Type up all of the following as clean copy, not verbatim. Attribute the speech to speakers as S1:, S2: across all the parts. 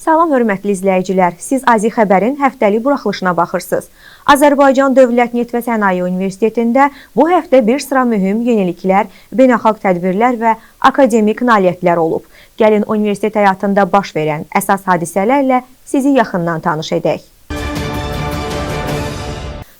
S1: Salam hörmətli izləyicilər, siz AZİ xəbərin həftəlik buraxılışına baxırsınız. Azərbaycan Dövlət Neft və Sənaye Universitetində bu həftə bir sıra mühüm yeniliklər, beynəlxalq tədbirlər və akademik nailiyyətlər olub. Gəlin universitet həyatında baş verən əsas hadisələrlə sizi yaxından tanış edək.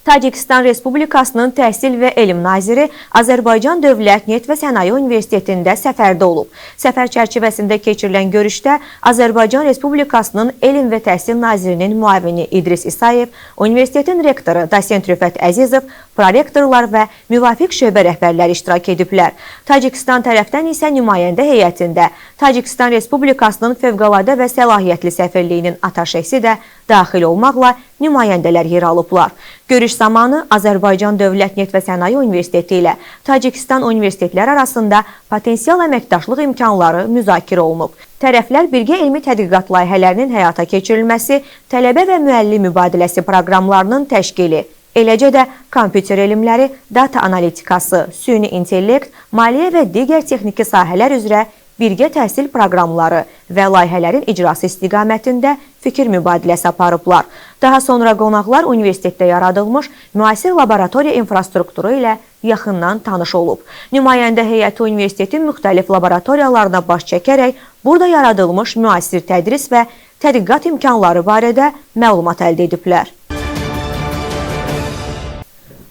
S1: Tacikistan Respublikasının Təhsil və Elm Naziri Azərbaycan Dövlət Neft və Sənaye Universitetində səfərdə olub. Səfər çərçivəsində keçirilən görüşdə Azərbaycan Respublikasının Elm və Təhsil Nazirinin müavini İdris İsayev, universitetin rektoru Dosent Rüfət Əzizov, prorektorlar və müvafiq şöbə rəhbərləri iştirak ediblər. Tacikistan tərəfdən isə nümayəndə heyətində Tacikistan Respublikasının Fövqəladə və Səlahiyyətli Səfirliyinin ataşəxsi də daxil olmaqla nümayəndələr yer alıblar. Görüş zamanı Azərbaycan Dövlət Neft və Sənaye Universiteti ilə Tacikistan universitetləri arasında potensial əməkdaşlıq imkanları müzakirə olunub. Tərəflər birgə elmi tədqiqat layihələrinin həyata keçirilməsi, tələbə və müəllim mübadiləsi proqramlarının təşkili, eləcə də kompüter elmləri, data analitikası, süni intellekt, maliyyə və digər texniki sahələr üzrə birgə təhsil proqramları və layihələrin icrası istiqamətində fikir mübadiləsi aparıblar. Daha sonra qonaqlar universitetdə yaradılmış müasir laboratoriya infrastrukturu ilə yaxından tanış olub. Nümayəndə heyəti universitetin müxtəlif laboratoriyalarına baş çəkərək burada yaradılmış müasir tədris və tədqiqat imkanları barədə məlumat əldə ediblər.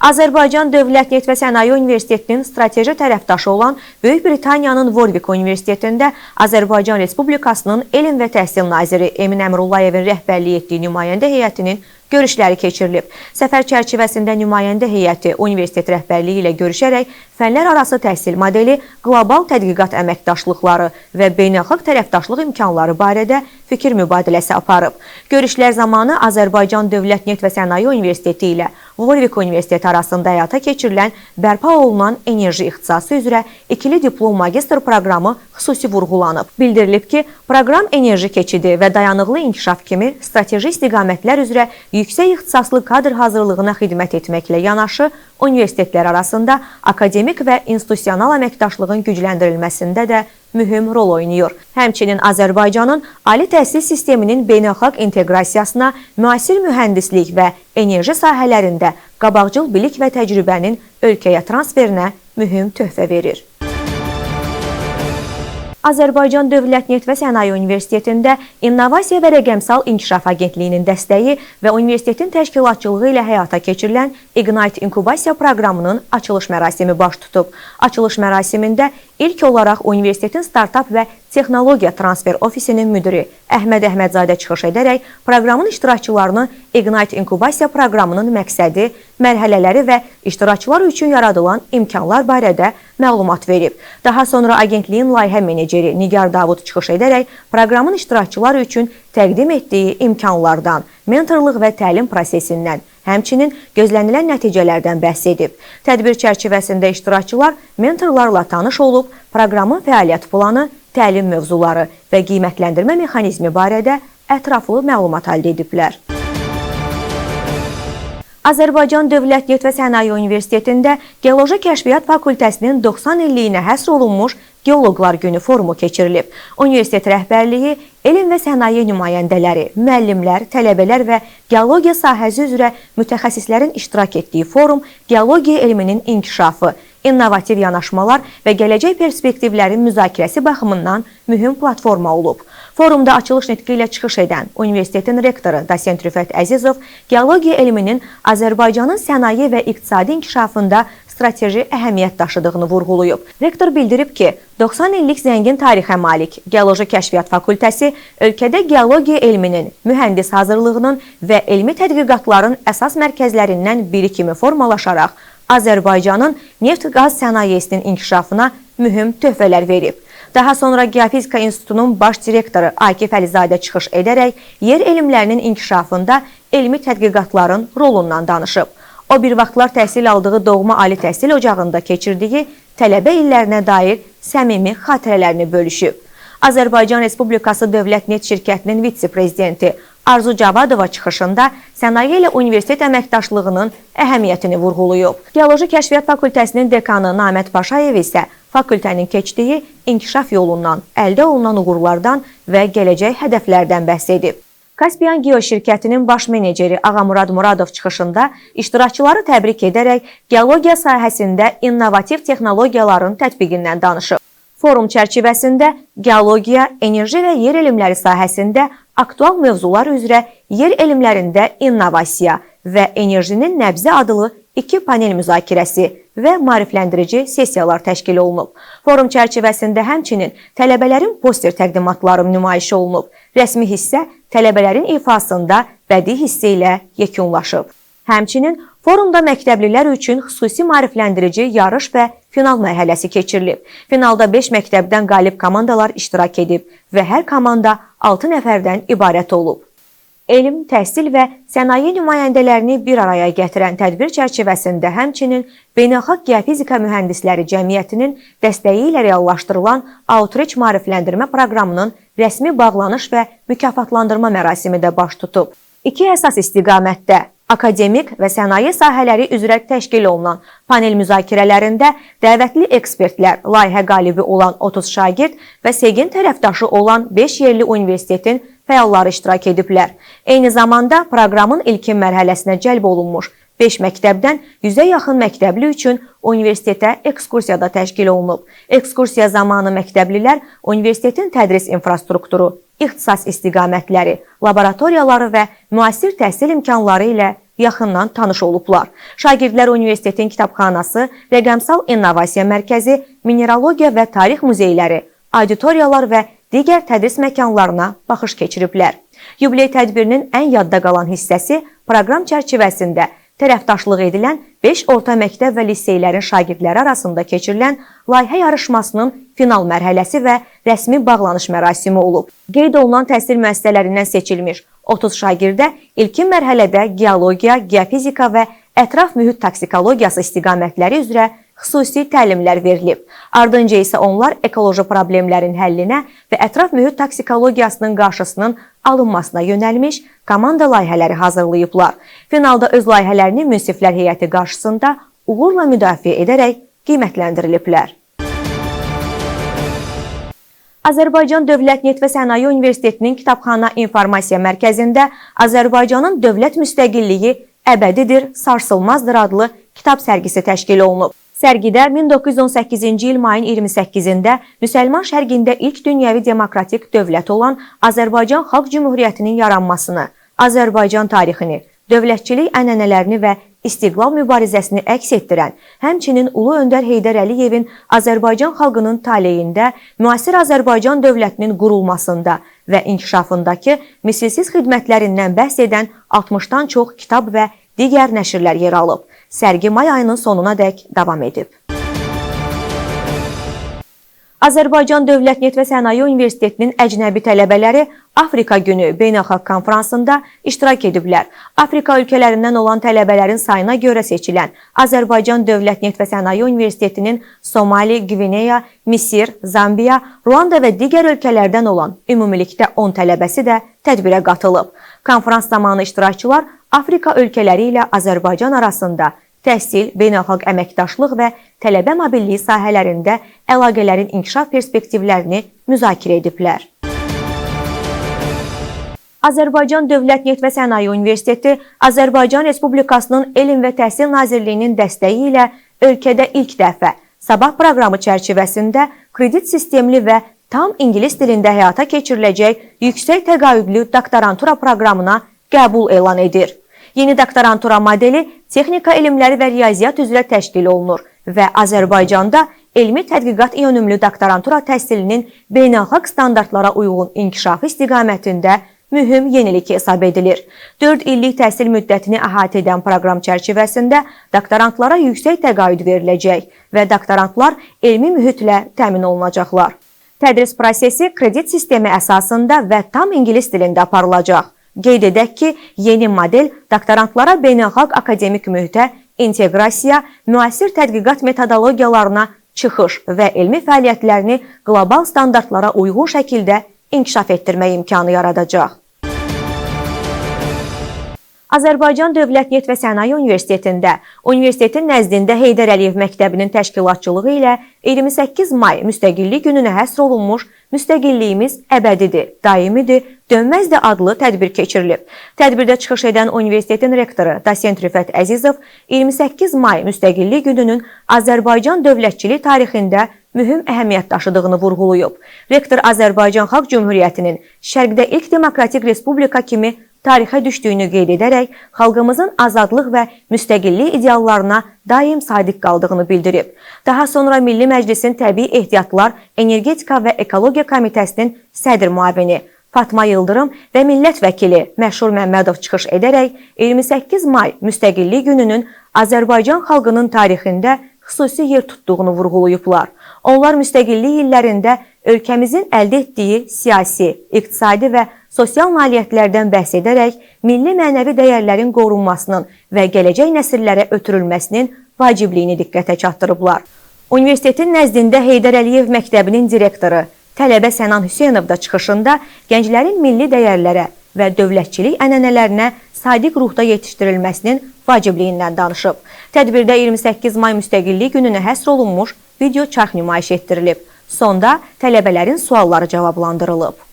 S1: Azərbaycan Dövlət Neft və Sənaye Universitetinin strateji tərəfdaşı olan Böyük Britaniyanın Warwick Universitetində Azərbaycan Respublikasının Elm və Təhsil Naziri Emin Əmrullayevin rəhbərlik etdiyi nümayəndə heyətinin görüşləri keçirilib. Səfər çərçivəsində nümayəndə heyəti universitet rəhbərliyi ilə görüşərək fənlər arası təhsil modeli, qlobal tədqiqat əməkdaşlıqları və beynəlxalq tərəfdaşlıq imkanları barədə fikir mübadiləsi aparıb. Görüşlər zamanı Azərbaycan Dövlət Neft və Sənaye Universiteti ilə Warwick Universiteti arasında həyata keçirilən bərpa olunan enerji ixtisası üzrə ikili diplom magistr proqramı xüsusi vurğulanıb. Bildirilib ki, proqram enerji keçidi və dayanıqlı inkişaf kimi strateji istiqamətlər üzrə yüksək ixtisaslı kadr hazırlığına xidmət etməklə yanaşı, universitetlər arasında akademik və institusional əməkdaşlığın gücləndirilməsində də mühüm rol oynayır. Həmçinin Azərbaycanın ali təhsil sisteminin beynəlxalq inteqrasiyasına, müasir mühəndislik və enerji sahələrində qabaqcıl bilik və təcrübənin ölkəyə transferinə mühüm töhfə verir. Azərbaycan Dövlət Neft və Sənaye Universitetində İnnovasiya və Rəqəmsal İnkişaf Agentliyinin dəstəyi və universitetin təşkilatçılığı ilə həyata keçirilən Ignite İnkubasiya proqramının açılış mərasimi baş tutub. Açılış mərasimində ilk olaraq universitetin startap və texnologiya transfer ofisinin müdiri Əhməd Əhmədzadə çıxış edərək proqramın iştirakçılarını Ignite İnkubasiya proqramının məqsədi, mərhələləri və iştirakçılar üçün yaradılan imkanlar barədə məlumat verib. Daha sonra agentliyin layihə meneceri Nigar Davud çıxış edərək proqramın iştirakçılar üçün təqdim etdiyi imkanlardan, mentorluq və təlim prosesindən, həmçinin gözlənilən nəticələrdən bəhs edib. Tədbir çərçivəsində iştirakçılar mentorlarla tanış olub, proqramın fəaliyyət planı, təlim mövzuları və qiymətləndirmə mexanizmi barədə ətraflı məlumat əldə ediblər. Azərbaycan Dövlət Neft və Sənaye Universitetində Geoloji Kəşfiyyat Fakültəsinin 90 illiyinə həsr olunmuş Geoloqlar Günü forumu keçirilib. Universitet rəhbərliyi, elm və sənaye nümayəndələri, müəllimlər, tələbələr və geologiya sahəsi üzrə mütəxəssislərin iştirak etdiyi forum geologiya elminin inkişafı, innovativ yanaşmalar və gələcək perspektivlərin müzakirəsi baxımından mühüm platforma olub. Forumda açılış nitqi ilə çıxış edən universitetin rektoru Dosent Rüfət Əzizov geologiya elminin Azərbaycanın sənaye və iqtisadi inkişafında strateji əhəmiyyət daşıdığını vurğulayıb. Rektor bildirib ki, 90 illik zəngin tarixə malik Geoloji Kəşfiyyat Fakültəsi ölkədə geologiya elminin, mühəndis hazırlığının və elmi tədqiqatların əsas mərkəzlərindən biri kimi formalaşaraq Azərbaycanın neft-qaz sənayesinin inkişafına mühüm töhfələr verib. Daha sonra Geofizika İnstitutunun baş direktoru Akif Əlizadə çıxış edərək yer elmlərinin inkişafında elmi tədqiqatların rolundan danışıb. O bir vaxtlar təhsil aldığı doğma ali təhsil ocağında keçirdiyi tələbə illərinə dair səmimi xatirələrini bölüşüb. Azərbaycan Respublikası Dövlət Neft şirkətinin vitse-prezidenti Arzu Cavadova çıxışında sənaye ilə universitet əməkdaşlığının əhəmiyyətini vurğulayıb. Geoloji Kəşfiyyat Fakültəsinin dekanı Namət Paşayev isə fakültənin keçdiyi inkişaf yolundan, əldə olunan uğurlardan və gələcək hədəflərdən bəhs edib. Kaspian Geo şirkətinin baş meneceri Ağamurad Muradov çıxışında iştirakçıları təbrik edərək geologiya sahəsində innovativ texnologiyaların tətbiqindən danışıb. Forum çərçivəsində geologiya, enerji və yer elmləri sahəsində aktual mövzular üzrə yer elmlərində innovasiya və enerjinin nəbzi adlı 2 panel müzakirəsi və maarifləndirici sessiyalar təşkil olunub. Forum çərçivəsində həmçinin tələbələrin poster təqdimatları nümayiş olunub. Rəsmi hissə tələbələrin ifasında bədii hissə ilə yekunlaşıb. Həmçinin forumda məktəblilər üçün xüsusi maarifləndirici yarış və final mərhələsi keçirilib. Finalda 5 məktəbdən qalib komandalar iştirak edib və hər komanda 6 nəfərdən ibarət olub. Elm, təhsil və sənaye nümayəndələrini bir araya gətirən tədbir çərçivəsində həmçinin Beynəlxalq Geofizika Mühəndisləri Cəmiyyətinin dəstəyi ilə reallaşdırılan Outreach maarifləndirmə proqramının rəsmi bağlanış və mükafatlandırma mərasimi də baş tutub. 2 əsas istiqamətdə akademik və sənaye sahələri üzrə təşkil olunan panel müzakirələrində dəvətli ekspertlər, layihə qalibi olan 30 şagird və SEGin tərəfdaşı olan 5 yerli universitetin fəalları iştirak ediblər. Eyni zamanda proqramın ilkin mərhələsinə cəlb olunmuş 5 məktəbdən 100-ə yaxın məktəbli üçün universitetə ekskursiya da təşkil olunub. Ekskursiya zamanı məktəblilər universitetin tədris infrastrukturu, ixtisas istiqamətləri, laboratoriyaları və müasir təhsil imkanları ilə yaxından tanış olublar. Şagirdlər universitetin kitabxanası, rəqəmsal innovasiya mərkəzi, mineralogiya və tarix muzeyləri, auditoriyalar və digər tədris məkanlarına baxış keçiriblər. Yubiley tədbirinin ən yadda qalan hissəsi proqram çərçivəsində tərəfdaşlıq edilən 5 orta məktəb və liseylərin şagirdləri arasında keçirilən layihə yarışmasının final mərhələsi və rəsmi bağlanış mərasimi olub. Qeyd olunan təhsil müəssisələrindən seçilmiş 30 şagirdə ilkin mərhələdə geologiya, geofizika və ətraf mühit toksikologiyası istiqamətləri üzrə xüsusi təlimlər verilib. Ardınca isə onlar ekoloji problemlərin həllinə və ətraf mühit toksikologiyasının qarşısının alınmasına yönəlmiş komanda layihələri hazırlayıblar. Finalda öz layihələrini münsiflər heyəti qarşısında uğurla müdafiə edərək qiymətləndiriliblər. Azərbaycan Dövlət Neft və Sənaye Universitetinin Kitabxana İnformasiya Mərkəzində Azərbaycanın dövlət müstəqilliyi əbədidir, sarsılmazdır adlı kitab sərgisi təşkil olunub. Sərgidə 1918-ci il mayın 28-də Müsəlman şərqində ilk dünyəvi demokratik dövlət olan Azərbaycan Xalq Cümhuriyyətinin yaranmasını, Azərbaycan tarixini, dövlətçilik ənənələrini və istiqlal mübarizəsini əks etdirən, həmçinin Ulu Öndər Heydər Əliyevin Azərbaycan xalqının taleyində, müasir Azərbaycan dövlətinin qurulmasında və inkişafındakı misilsiz xidmətlərindən bəhs edən 60-dan çox kitab və digər nəşrlər yer alıb. Sərgi may ayının sonunadək davam edib. Azərbaycan Dövlət Neft və Sənaye Universitetinin əcnəbi tələbələri Afrika Günü beynəlxalq konfransında iştirak ediblər. Afrika ölkələrindən olan tələbələrin sayına görə seçilən Azərbaycan Dövlət Neft və Sənaye Universitetinin Somali, Gvineya, Misir, Zambiya, Ruanda və digər ölkələrdən olan ümumilikdə 10 tələbəsi də tədbirə qatılıb. Konfrans zamanı iştirakçılar Afrika ölkələri ilə Azərbaycan arasında təhsil, beynəlxalq əməkdaşlıq və tələbə mobilliyi sahələrində əlaqələrin inkişaf perspektivlərini müzakirə ediblər. Azərbaycan Dövlət Neft və Sənaye Universiteti Azərbaycan Respublikasının Elm və Təhsil Nazirliyinin dəstəyi ilə ölkədə ilk dəfə sabah proqramı çərçivəsində kredit sistemli və tam ingilis dilində həyata keçiriləcək yüksək təqaüdlü doktorantura proqramına qəbul elan edir. Yeni doktorantura modeli texnika elmləri və riyaziyyat üzrə təşkil olunur və Azərbaycanda elmi tədqiqat yönümlü doktorantura təhsilinin beynəlxalq standartlara uyğun inkişafı istiqamətində mühüm yenilik hesab edilir. 4 illik təhsil müddətini əhatə edən proqram çərçivəsində doktorantlara yüksək təqaüd veriləcək və doktorantlar elmi mühitlə təmin olunacaqlar. Tədris prosesi kredit sistemi əsasında və tam ingilis dilində aparılacaq. Qeyd edək ki, yeni model doktorantlara beynəlxalq akademik mühitə inteqrasiya, müasir tədqiqat metodologiyalarına çıxış və elmi fəaliyyətlərini qlobal standartlara uyğun şəkildə inkişaf etdirmək imkanı yaradacaq. Azərbaycan Dövlət Neft və Sənaye Universitetində, universitetin nəzdində Heydər Əliyev Məktəbinin təşkilatçılığı ilə 28 may Müstəqillik gününə həsr olunmuş Müstəqilliyimiz əbədidir, daimidir, dönməzdir adlı tədbir keçirilib. Tədbirdə çıxış edən universitetin rektoru Dosent Rüfət Əzizov 28 may Müstəqillik gününün Azərbaycan dövlətçilik tarixində mühüm əhəmiyyət daşıdığını vurğulayıb. Rektor Azərbaycan Xalq Cümhuriyyətinin Şərqdə ilk demokratik respublika kimi tarixə düşdüyünü qeyd edərək, xalqımızın azadlıq və müstəqillik ideallarına daim sadiq qaldığını bildirib. Daha sonra Milli Məclisin Təbii Ehtiyatlar, Energetika və Ekologiya Komitəsinin sədr müavini Fatma Yıldırım və millət vəkili Məşhur Məmmədov çıxış edərək 28 may Müstəqillik gününün Azərbaycan xalqının tarixində xüsusi yer tutduğunu vurğulayıblar. Onlar müstəqillik illərində ölkəmizin əldə etdiyi siyasi, iqtisadi və sosial nailiyyətlərdən bəhs edərək milli mənəvi dəyərlərin qorunmasının və gələcək nəsillərə ötürülməsinin vacibliyini diqqətə çatdırıblar. Universitetin nəzdində Heydər Əliyev Məktəbinin direktoru tələbə Sənan Hüseynov da çıxışında gənclərin milli dəyərlərə və dövlətçilik ənənələrinə sadiq ruhda yetişdirilməsinin vacibliyindən danışıb. Tədbirdə 28 may Müstəqillik gününə həsr olunmuş video çarx nümayiş etdirilib. Sonda tələbələrin sualları cavablandırılıb.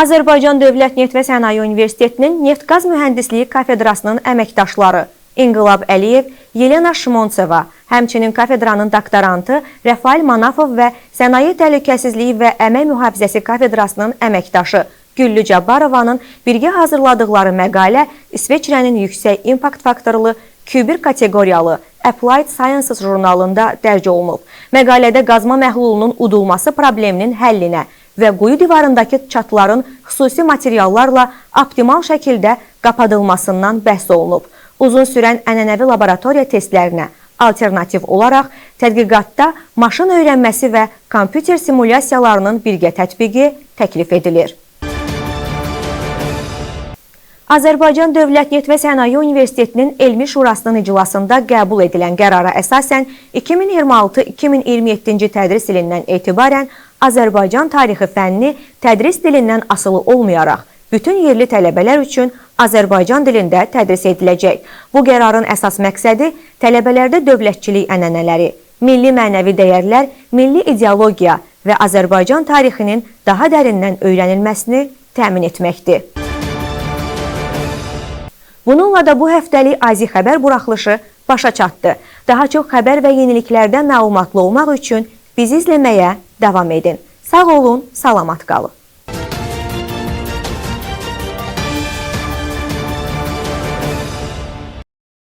S1: Azərbaycan Dövlət Neft və Sənaye Universitetinin Neft-Qaz Mühəndisliyi kafedrasının əməkdaşları İnqilab Əliyev, Yelena Şmontseva, həmçinin kafedranın doktorantı Rəfail Manafov və Sənaye Təhlükəsizliyi və Əmək Mühafizəsi kafedrasının əməkdaşı Güllü Cabbarovanın birgə hazırladıqları məqalə İsveçrənin yüksək impact faktorlu Q1 kateqoriyalı Applied Sciences jurnalında dərc olunub. Məqalədə qazma məhlulunun udulması probleminin həllinə və quyu divarındakı çatların xüsusi materiallarla optimal şəkildə qapadılmasından bəhs olunub. Uzun sürən ənənəvi laboratoriya testlərinə alternativ olaraq tədqiqatda maşın öyrənməsi və kompüter simulyasiyalarının birgə tətbiqi təklif edilir. Azərbaycan Dövlət Neft və Sənaye Universitetinin Elmi Şurasının iclasında qəbul edilən qərara əsasən 2026-2027-ci tədris ilindən etibarən Azərbaycan tarixi fənni tədris dilindən asılı olmayaraq bütün yerli tələbələr üçün Azərbaycan dilində tədris ediləcək. Bu qərarın əsas məqsədi tələbələrdə dövlətçilik ənənələri, milli mənəvi dəyərlər, milli ideologiya və Azərbaycan tarixinin daha dərindən öyrənilməsini təmin etməkdir. Bununla da bu həftəlik AZİ xəbər buraxılışı başa çatdı. Daha çox xəbər və yeniliklərdən məlumatlı olmaq üçün bizi izləməyə davam edin. Sağ olun, salamat qalın.